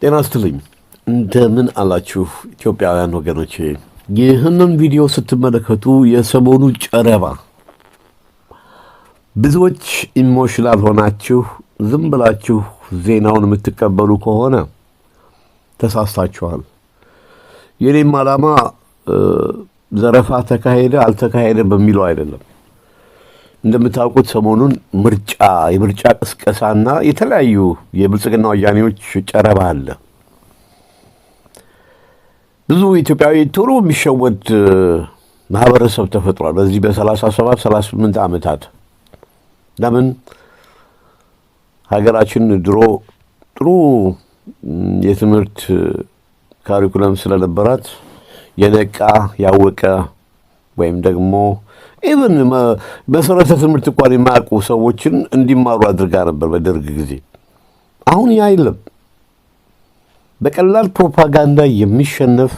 ጤና ይስጥልኝ እንደምን አላችሁ ኢትዮጵያውያን ወገኖቼ። ይህንን ቪዲዮ ስትመለከቱ የሰሞኑ ጨረባ ብዙዎች ኢሞሽናል ሆናችሁ ዝም ብላችሁ ዜናውን የምትቀበሉ ከሆነ ተሳስታችኋል። የኔም ዓላማ ዘረፋ ተካሄደ አልተካሄደ በሚለው አይደለም። እንደምታውቁት ሰሞኑን የምርጫ ቅስቀሳና የተለያዩ የብልጽግና ወያኔዎች ጨረባ አለ። ብዙ ኢትዮጵያዊ ቶሎ የሚሸወድ ማህበረሰብ ተፈጥሯል በዚህ በ37-38 ዓመታት። ለምን ሀገራችን ድሮ ጥሩ የትምህርት ካሪኩለም ስለነበራት የነቃ ያወቀ ወይም ደግሞ ኢቭን መሰረተ ትምህርት እንኳን የማያውቁ ሰዎችን እንዲማሩ አድርጋ ነበር በደርግ ጊዜ። አሁን ያ የለም። በቀላል ፕሮፓጋንዳ የሚሸነፍ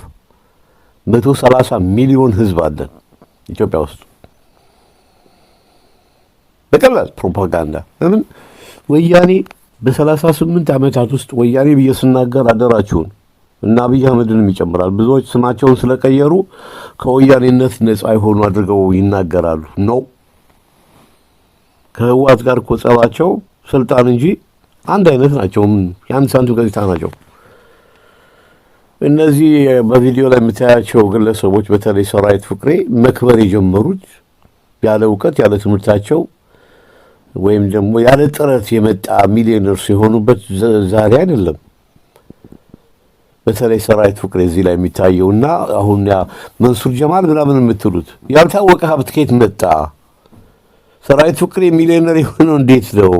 130 ሚሊዮን ህዝብ አለን ኢትዮጵያ ውስጥ በቀላል ፕሮፓጋንዳ። ለምን ወያኔ በ38 ዓመታት ውስጥ ወያኔ ብዬ ስናገር አደራችሁን እና አብይ አህመድንም ይጨምራል። ብዙዎች ስማቸውን ስለቀየሩ ከወያኔነት ነፃ የሆኑ አድርገው ይናገራሉ። ነው ከህወሓት ጋር እኮ ጸባቸው ስልጣን እንጂ አንድ አይነት ናቸው። ያን ሳንቱ ገጽታ ናቸው። እነዚህ በቪዲዮ ላይ የምታያቸው ግለሰቦች በተለይ ሰራዊት ፍቅሬ መክበር የጀመሩት ያለ እውቀት ያለ ትምህርታቸው ወይም ደግሞ ያለ ጥረት የመጣ ሚሊዮነርስ የሆኑበት ዛሬ አይደለም። በተለይ ሰራዊት ፍቅሬ እዚህ ላይ የሚታየውና አሁን ያ መንሱር ጀማል ምናምን የምትሉት ያልታወቀ ሀብት ከየት መጣ? ሰራዊት ፍቅሬ ሚሊዮነር የሆነው እንዴት ነው?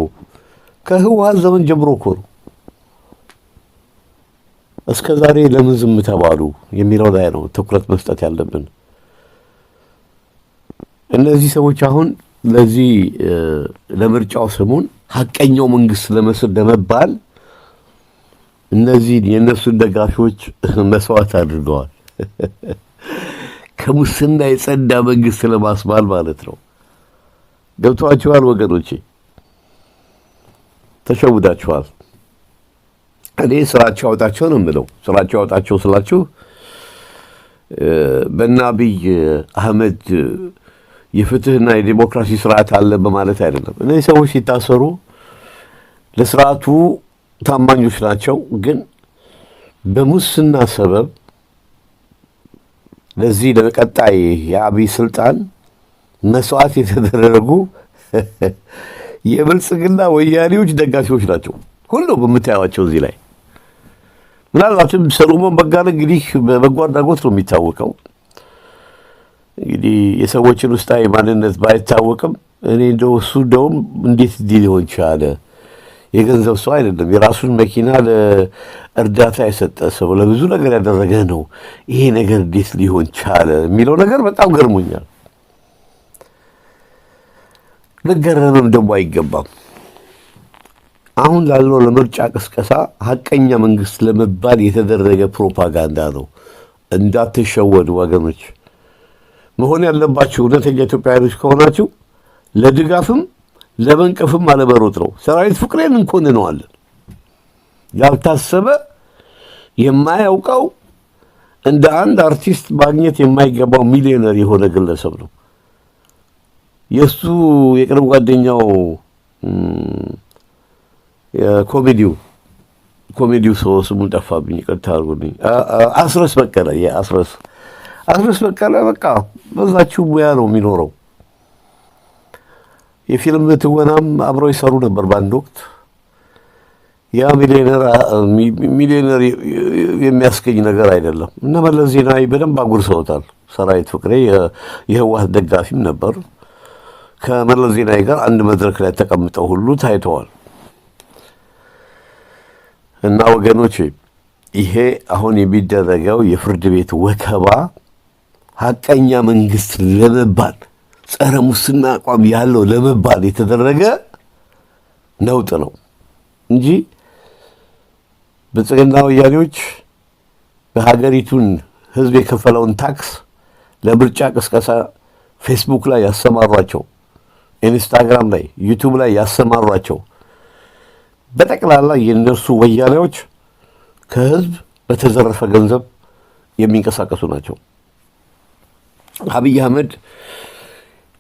ከህወሓት ዘመን ጀምሮ እኮ ነው። እስከ ዛሬ ለምን ዝም ተባሉ የሚለው ላይ ነው ትኩረት መስጠት ያለብን። እነዚህ ሰዎች አሁን ለዚህ ለምርጫው ሰሞን ሐቀኛው መንግስት ለመባል እነዚህ የነሱን ደጋፊዎች መስዋዕት አድርገዋል። ከሙስና የጸዳ መንግስት ለማስባል ማለት ነው። ገብቷችኋል ወገኖቼ? ተሸውዳችኋል። እኔ ስራቸው አውጣቸው ነው የምለው። ስራቸው አውጣቸው ስላችሁ በእነ አብይ አህመድ የፍትህና የዲሞክራሲ ስርዓት አለ በማለት አይደለም። እነዚህ ሰዎች ሲታሰሩ ለስርዓቱ ታማኞች ናቸው፣ ግን በሙስና ሰበብ ለዚህ ለቀጣይ የአብይ ስልጣን መስዋዕት የተደረጉ የብልጽግና ወያኔዎች ደጋፊዎች ናቸው። ሁሉም በምታዩዋቸው እዚህ ላይ ምናልባትም ሰሎሞን በጋለ እንግዲህ በበጎ አድራጎት ነው የሚታወቀው። እንግዲህ የሰዎችን ውስጣዊ ማንነት ባይታወቅም እኔ እንደው እሱ እንደውም እንዴት ሊሆን ቻለ? የገንዘብ ሰው አይደለም። የራሱን መኪና ለእርዳታ የሰጠ ሰው ለብዙ ነገር ያደረገ ነው። ይሄ ነገር እንዴት ሊሆን ቻለ የሚለው ነገር በጣም ገርሞኛል። ልገረምም ደግሞ አይገባም። አሁን ላለው ለምርጫ ቅስቀሳ ሐቀኛ መንግስት ለመባል የተደረገ ፕሮፓጋንዳ ነው። እንዳትሸወዱ ወገኖች። መሆን ያለባችሁ እውነተኛ ኢትዮጵያውያኖች ከሆናችሁ ለድጋፍም ለመንቀፍም አለመሮጥ ነው። ሰራዊት ፍቅሬን እንኮንነዋለን። ያልታሰበ የማያውቀው እንደ አንድ አርቲስት ማግኘት የማይገባው ሚሊዮነር የሆነ ግለሰብ ነው። የእሱ የቅርብ ጓደኛው ኮሜዲው ሰው ስሙን ጠፋብኝ፣ ይቅርታ አድርጉልኝ። አስረስ በቀለ በቃ በዛችሁ ሙያ ነው የሚኖረው። የፊልም ትወናም አብረው ይሰሩ ነበር በአንድ ወቅት። ያ ሚሊዮነር የሚያስገኝ ነገር አይደለም። እነ መለስ ዜናዊ በደንብ አጉርሰውታል። ሰራዊት ፍቅሬ የህወሓት ደጋፊም ነበር። ከመለስ ዜናዊ ጋር አንድ መድረክ ላይ ተቀምጠው ሁሉ ታይተዋል። እና ወገኖቼ ይሄ አሁን የሚደረገው የፍርድ ቤት ወከባ ሐቀኛ መንግስት ለመባል ጸረ ሙስና አቋም ያለው ለመባል የተደረገ ነውጥ ነው እንጂ ብልጽግና ወያኔዎች በሀገሪቱን ህዝብ የከፈለውን ታክስ ለምርጫ ቅስቀሳ ፌስቡክ ላይ ያሰማሯቸው፣ ኢንስታግራም ላይ ዩቲዩብ ላይ ያሰማሯቸው በጠቅላላ የነሱ ወያኔዎች ከህዝብ በተዘረፈ ገንዘብ የሚንቀሳቀሱ ናቸው። አብይ አህመድ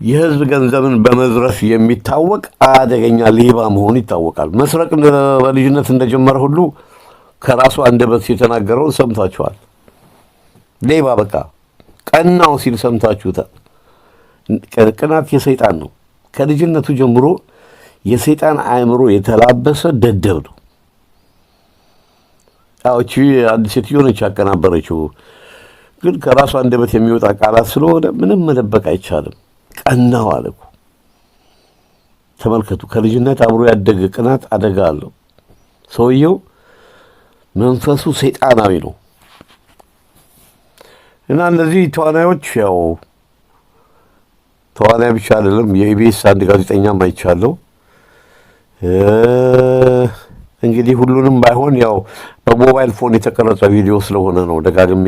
የህዝብ ገንዘብን በመዝረፍ የሚታወቅ አደገኛ ሌባ መሆኑ ይታወቃል። መስረቅ በልጅነት እንደጀመረ ሁሉ ከራሱ አንደበት የተናገረውን ሰምታችኋል። ሌባ በቃ ቀናው ሲል ሰምታችሁታል። ቅናት የሰይጣን ነው። ከልጅነቱ ጀምሮ የሰይጣን አእምሮ የተላበሰ ደደብ ነው። እቺ አንድ ሴትዮ ነች ያቀናበረችው፣ ግን ከራሱ አንደበት የሚወጣ ቃላት ስለሆነ ምንም መደበቅ አይቻልም። ቀናው አለ እኮ። ተመልከቱ፣ ከልጅነት አብሮ ያደገ ቅናት አደጋ አለው። ሰውየው መንፈሱ ሰይጣናዊ ነው። እና እነዚህ ተዋናዮች ያው ተዋናይ ብቻ አይደለም፣ የኢቢኤስ አንድ ጋዜጠኛም አይቻለሁ። እንግዲህ ሁሉንም ባይሆን ያው በሞባይል ፎን የተቀረጸ ቪዲዮ ስለሆነ ነው ደጋግሜ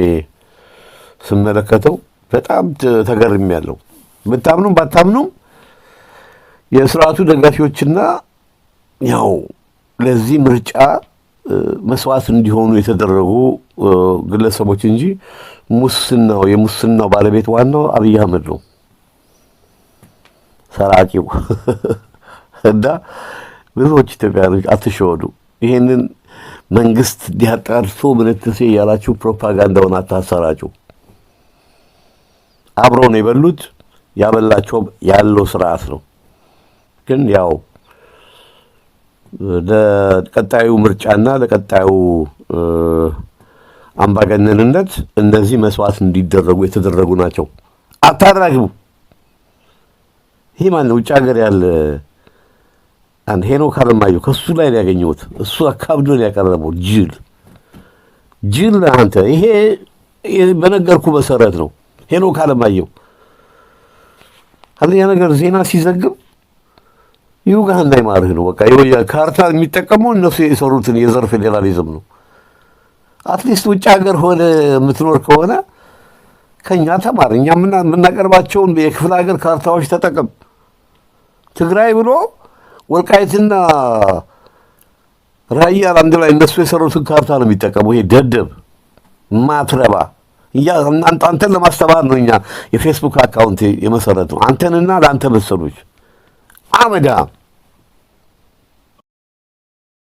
ስመለከተው በጣም ተገርሜያለሁ። ብታምኑም ባታምኑም የስርዓቱ ደጋፊዎችና ያው ለዚህ ምርጫ መስዋዕት እንዲሆኑ የተደረጉ ግለሰቦች እንጂ የሙስናው ባለቤት ዋናው አብይ አህመድ ነው፣ ሰራቂው። እና ብዙዎች ኢትዮጵያውያኖች አትሸወዱ። ይሄንን መንግስት ዲያጣርቶ ምንትሴ ያላችሁ ፕሮፓጋንዳውን አታሰራጩ። አብረው ነው የበሉት፣ ያበላቸው ያለው ስርዓት ነው። ግን ያው ለቀጣዩ ምርጫና ለቀጣዩ አምባገነንነት እነዚህ መስዋዕት እንዲደረጉ የተደረጉ ናቸው። አታድራግቡ። ይሄ ማን ነው? ውጭ ሀገር ያለ አንድ ሄኖክ አለማየሁ ከሱ ላይ ያገኘሁት እሱ አካብዶ ያቀረበው ጅል አንተ። ይሄ በነገርኩ መሰረት ነው። ሄኖክ አለማየሁ አንደኛ ነገር ዜና ሲዘግብ ዩጋንዳ ይማርህ ነው። በቃ ካርታ የሚጠቀመው እነሱ የሰሩትን የዘር ፌዴራሊዝም ነው። አትሊስት ውጭ ሀገር ሆነ የምትኖር ከሆነ ከኛ ተማር። እኛ የምናቀርባቸውን የክፍለ ሀገር ካርታዎች ተጠቀም። ትግራይ ብሎ ወልቃይትና ራያ አንድ ላይ እነሱ የሰሩትን ካርታ ነው የሚጠቀመው። ይሄ ደደብ ማትረባ አንተን ለማስተማር ነው እኛ የፌስቡክ አካውንት የመሰረት ነው። አንተንና ለአንተ መሰሎች አመዳ